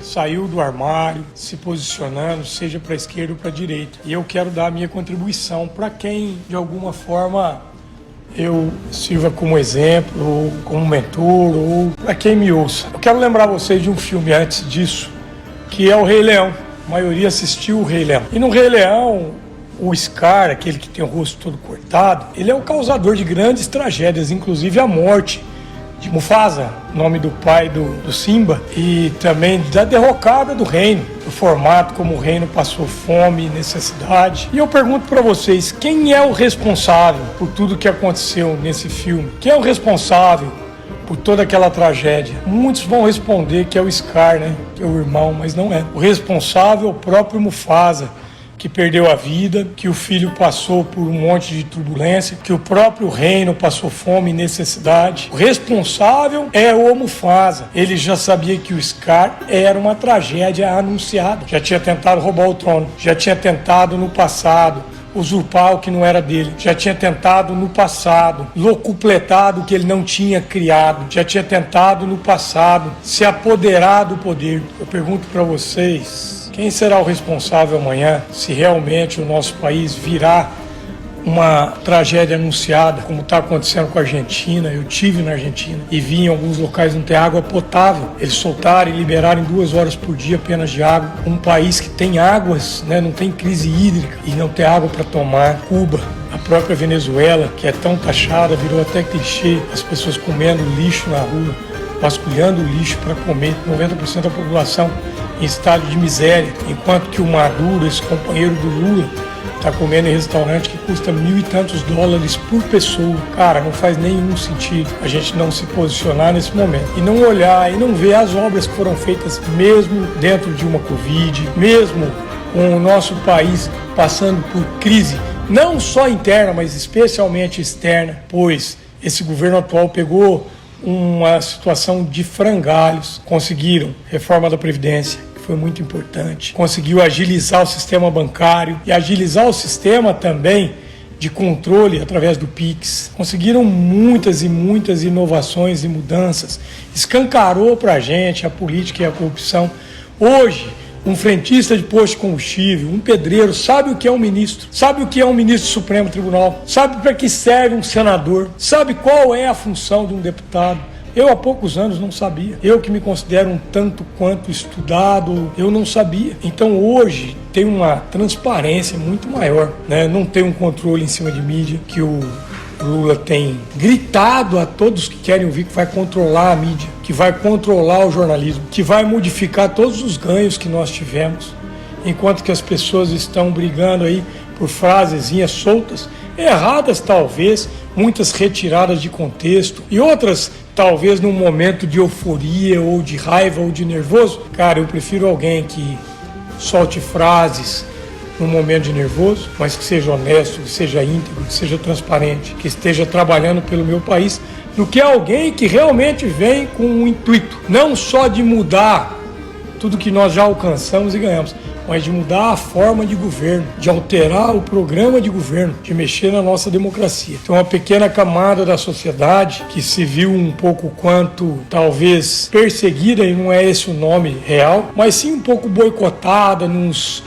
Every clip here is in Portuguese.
saiu do armário, se posicionando, seja para a esquerda ou para a direita. E eu quero dar a minha contribuição para quem, de alguma forma, eu sirva como exemplo, ou como mentor, ou para quem me ouça. Eu quero lembrar vocês de um filme antes disso, que é o Rei Leão. A maioria assistiu o Rei Leão. E no Rei Leão, o Scar, aquele que tem o rosto todo cortado, ele é o causador de grandes tragédias, inclusive a morte de Mufasa, nome do pai do Simba, e também da derrocada do reino, do formato como o reino passou fome e necessidade. E eu pergunto para vocês, quem é o responsável por tudo que aconteceu nesse filme? Quem é o responsável por toda aquela tragédia? Muitos vão responder que é o Scar, né? Que é o irmão, mas não é. O responsável é o próprio Mufasa, que perdeu a vida, que o filho passou por um monte de turbulência, que o próprio reino passou fome e necessidade. O responsável é o Mufasa. Ele já sabia que o Scar era uma tragédia anunciada. Já tinha tentado roubar o trono, já tinha tentado no passado usurpar o que não era dele, já tinha tentado no passado locupletar o que ele não tinha criado, já tinha tentado no passado se apoderar do poder. Eu pergunto para vocês, quem será o responsável amanhã se realmente o nosso país virar uma tragédia anunciada, como está acontecendo com a Argentina? Eu tive na Argentina e vi em alguns locais não ter água potável. Eles soltaram e liberaram 2 horas por dia apenas de água. Um país que tem águas, né, não tem crise hídrica e não tem água para tomar. Cuba, a própria Venezuela, que é tão taxada, virou até clichê, as pessoas comendo lixo na rua, vasculhando o lixo para comer. 90% da população em estado de miséria, enquanto que o Maduro, esse companheiro do Lula, está comendo em restaurante que custa $1.000 e tantos por pessoa. Cara, não faz nenhum sentido a gente não se posicionar nesse momento e não olhar e não ver as obras que foram feitas mesmo dentro de uma Covid, mesmo com o nosso país passando por crise, não só interna, mas especialmente externa, pois esse governo atual pegou uma situação de frangalhos. Conseguiram reforma da Previdência, foi muito importante, conseguiu agilizar o sistema bancário e agilizar o sistema também de controle através do Pix. Conseguiram muitas e muitas inovações e mudanças, escancarou para a gente a política e a corrupção. Hoje, um frentista de posto de combustível, um pedreiro, sabe o que é um ministro, sabe o que é um ministro do Supremo Tribunal, sabe para que serve um senador, sabe qual é a função de um deputado. Eu, há poucos anos, não sabia. Eu, que me considero um tanto quanto estudado, eu não sabia. Então, hoje, tem uma transparência muito maior, né? Não tem um controle em cima de mídia, que o Lula tem gritado a todos que querem ouvir que vai controlar a mídia, que vai controlar o jornalismo, que vai modificar todos os ganhos que nós tivemos, enquanto que as pessoas estão brigando aí por frasezinhas soltas, erradas talvez, muitas retiradas de contexto e outras talvez num momento de euforia ou de raiva ou de nervoso. Cara, eu prefiro alguém que solte frases num momento de nervoso, mas que seja honesto, que seja íntegro, que seja transparente, que esteja trabalhando pelo meu país, do que alguém que realmente vem com um intuito, não só de mudar tudo que nós já alcançamos e ganhamos, mas de mudar a forma de governo, de alterar o programa de governo, de mexer na nossa democracia. Então, uma pequena camada da sociedade que se viu um pouco quanto, talvez, perseguida, e não é esse o nome real, mas sim um pouco boicotada nos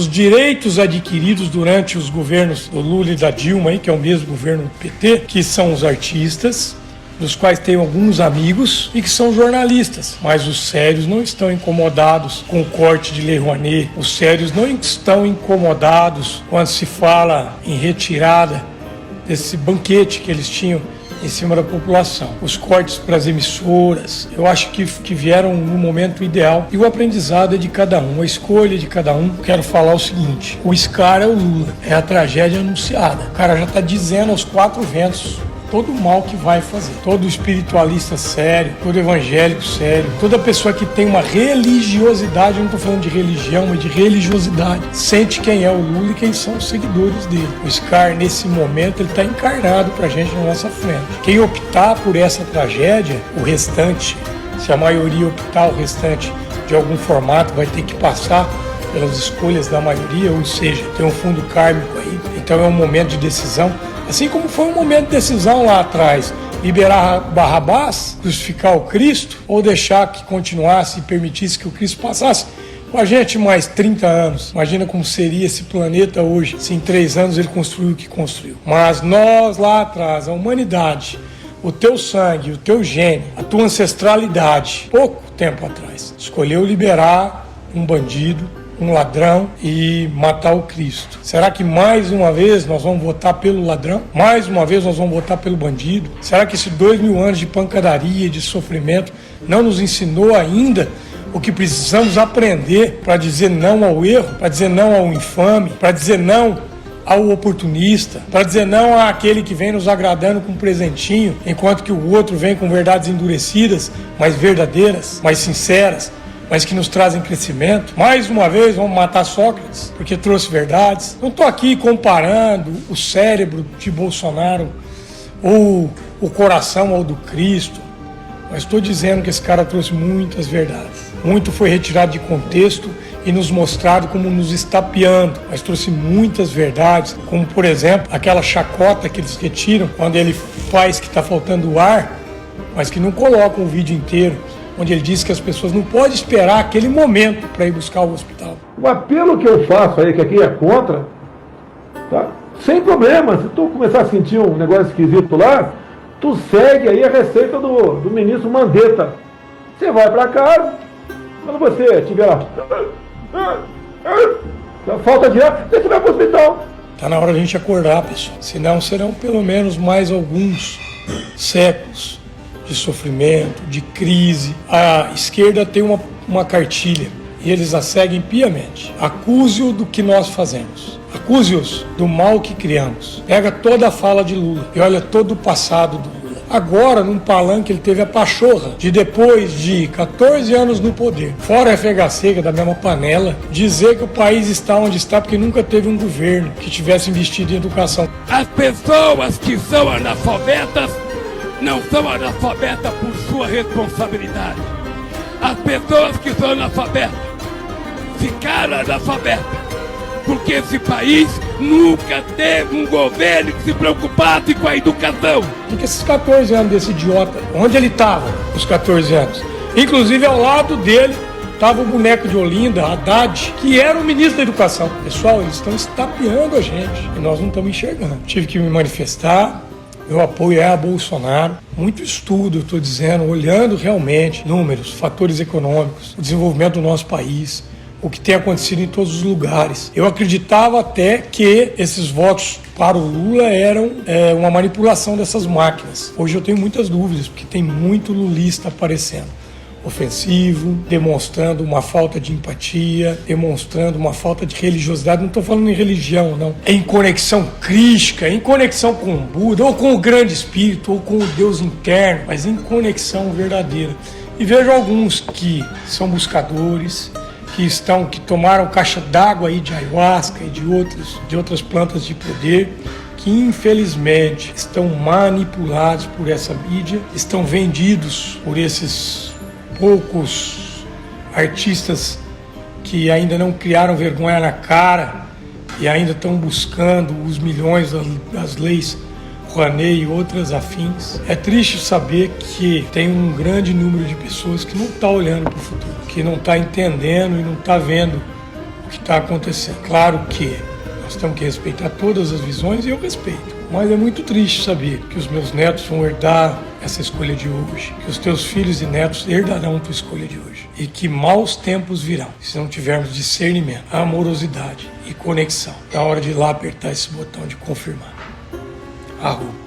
direitos adquiridos durante os governos do Lula e da Dilma, que é o mesmo governo do PT, que são os artistas, dos quais tenho alguns amigos e que são jornalistas, mas os sérios não estão incomodados com o corte de Lei Rouanet, os sérios não estão incomodados quando se fala em retirada desse banquete que eles tinham em cima da população. Os cortes para as emissoras, eu acho que vieram no momento ideal e o aprendizado é de cada um, a escolha de cada um. Quero falar o seguinte, o Scar é o Lula, é a tragédia anunciada. O cara já está dizendo aos 4 ventos todo o mal que vai fazer. Todo espiritualista sério, todo evangélico sério, toda pessoa que tem uma religiosidade, eu não estou falando de religião, mas de religiosidade, sente quem é o Lula e quem são os seguidores dele. O Scar, nesse momento, ele está encarnado para a gente na nossa frente. Quem optar por essa tragédia, o restante, se a maioria optar, o restante de algum formato vai ter que passar pelas escolhas da maioria, ou seja, tem um fundo kármico aí. Então é um momento de decisão. Assim como foi um momento de decisão lá atrás, Liberar Barrabás, crucificar o Cristo, ou deixar que continuasse e permitisse que o Cristo passasse com a gente mais 30 anos. Imagina como seria esse planeta hoje, se em 3 anos ele construiu o que construiu. Mas nós lá atrás, a humanidade, o teu sangue, o teu gene, a tua ancestralidade, pouco tempo atrás, escolheu liberar um bandido, um ladrão e matar o Cristo. Será que mais uma vez nós vamos votar pelo ladrão? Mais uma vez nós vamos votar pelo bandido? Será que esses 2000 anos de pancadaria, de sofrimento, não nos ensinou ainda o que precisamos aprender para dizer não ao erro, para dizer não ao infame, para dizer não ao oportunista, para dizer não àquele que vem nos agradando com um presentinho, enquanto que o outro vem com verdades endurecidas, mas verdadeiras, mais sinceras, mas que nos trazem crescimento? Mais uma vez vamos matar Sócrates, porque trouxe verdades. Não estou aqui comparando o cérebro de Bolsonaro ou o coração ao do Cristo, mas estou dizendo que esse cara trouxe muitas verdades. Muito foi retirado de contexto e nos mostrado como nos estapeando, mas trouxe muitas verdades, como por exemplo, aquela chacota que eles retiram quando ele faz que está faltando ar, mas que não colocam o vídeo inteiro, onde ele diz que as pessoas não podem esperar aquele momento para ir buscar o hospital. O apelo que eu faço aí, que aqui é contra, tá? Sem problema, se tu começar a sentir um negócio esquisito lá, tu segue aí a receita do ministro Mandetta. Você vai para casa, quando você tiver lá, falta de ar, você vai para o hospital. Está na hora da gente acordar, pessoal. Senão serão pelo menos mais alguns séculos de sofrimento, de crise. A esquerda tem uma cartilha e eles a seguem piamente. Acuse-o do que nós fazemos. Acuse-os do mal que criamos. Pega toda a fala de Lula e olha todo o passado do Lula. Agora, num palanque, ele teve a pachorra de, depois de 14 anos no poder, fora a FHC, da mesma panela, dizer que o país está onde está porque nunca teve um governo que tivesse investido em educação. As pessoas que são analfabetas não são analfabetas por sua responsabilidade. As pessoas que são analfabetas ficaram analfabetas porque esse país nunca teve um governo que se preocupasse com a educação. Porque esses 14 anos desse idiota, onde ele estava, os 14 anos? Inclusive ao lado dele estava o boneco de Olinda, Haddad, que era o ministro da Educação. Pessoal, eles estão estapeando a gente e nós não estamos enxergando. Tive que me manifestar. Meu apoio é a Bolsonaro. Muito estudo, eu estou dizendo, olhando realmente números, fatores econômicos, o desenvolvimento do nosso país, o que tem acontecido em todos os lugares. Eu acreditava até que esses votos para o Lula eram uma manipulação dessas máquinas. Hoje eu tenho muitas dúvidas, porque tem muito lulista aparecendo. Ofensivo, demonstrando uma falta de empatia, demonstrando uma falta de religiosidade. Não estou falando em religião, não. É em conexão crística, em conexão com o Buda, ou com o grande espírito, ou com o Deus interno, mas em conexão verdadeira. E vejo alguns que são buscadores, que tomaram caixa d'água aí de ayahuasca e de outras plantas de poder, que infelizmente estão manipulados por essa mídia, estão vendidos por esses poucos artistas que ainda não criaram vergonha na cara e ainda estão buscando os milhões das leis Rouanet e outras afins. É triste saber que tem um grande número de pessoas que não está olhando para o futuro, que não está entendendo e não está vendo o que está acontecendo. Claro que nós temos que respeitar todas as visões e eu respeito, mas é muito triste saber que os meus netos vão herdar essa escolha de hoje, que os teus filhos e netos herdarão a tua escolha de hoje e que maus tempos virão se não tivermos discernimento, amorosidade e conexão. É hora de ir lá apertar esse botão de confirmar. Arroba.